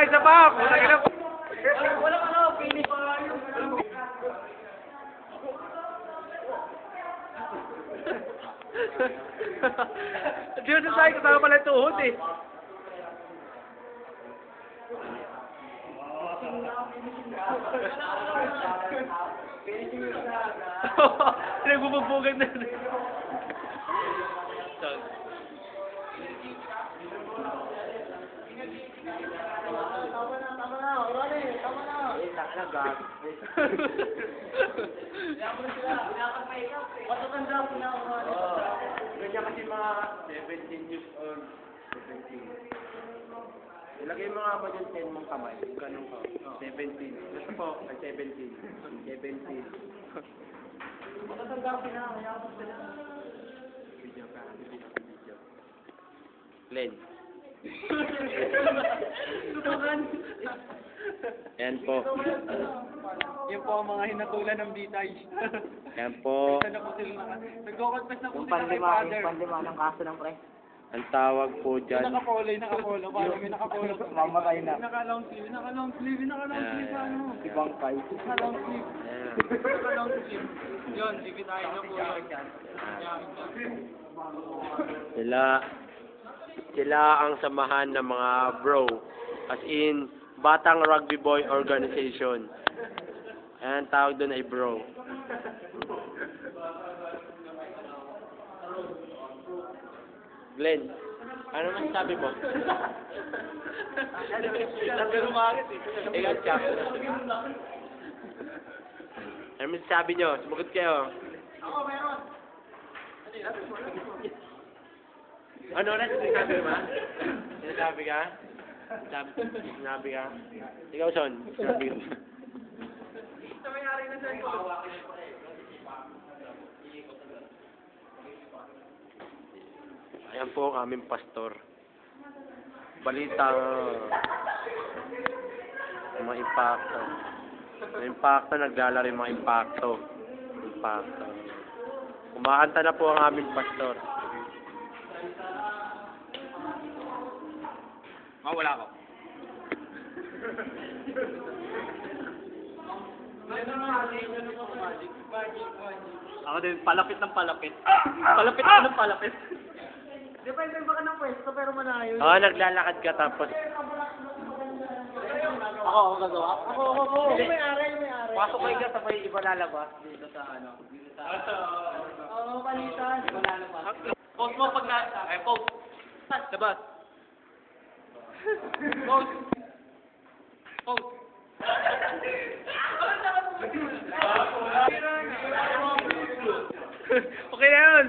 Isa pa! Putang ina ko! Wala ka na, pili pa yung... Hindi mo sasabi ko saan pala tuhod eh. Nagbubugbugag na. Tama na, Ronnie, tama na. Tama na, gag. Matutanda ko na, Ronnie. Ganyan kasi mga 17 years old. 17. Ilagay mo nga ba yung 10 mong kamay? Ganun ka. 17. Gusto po, ay 17. 17. Matutanda ko na, mayabang sila. Video ka, video. Len. Tutukan. Yan po. Yan po ang mga hinatulan ng bitay. Yan po. Nagko-confess na po Yung sila kay panlima, Father. yung panlima ng kaso ng pre. Ang tawag po dyan. Nakapolo. Paano may nakapolo? Mamatay na. Naka-long sleeve. Naka-long sleeve ano? Si Bangkay. Naka-long sleeve. Ayan. Naka-long sleeve. Yun, bibitayin na po yun. Sila ang samahan ng mga bro. As in, Batang Rugby Boy Organization. Ayan, tawag doon ay bro. Glenn, ano masasabi mo? Sabi rumakit eh. Ikaw, Chuck. Ano masasabi nyo? Sumagot kayo. Ako, meron. Ano na sinasabi mo? Sinasabi ka? Sinabi ka? Ikaw, Son. Sinabi ka. Ito may-ari na sa ito. Ayan po ang aming pastor. Balitang mga impacto. Mga impacto, naglalaro yung mga impacto. Impacto. Kumakanta na po ang aming pastor. Wala ko. Ako din, palapit ng palapit. Palapit ng palapit. Depende ba ka ng pwesto pero manayo. Oo, naglalakad ka tapos Ako gagawa. Ako. May-ari. Pasok kayo ka, sabay iba lalabas dito sa ano. Oo, palitan. post mo pag na... Ay, post. Labas. Post. Okay na yun.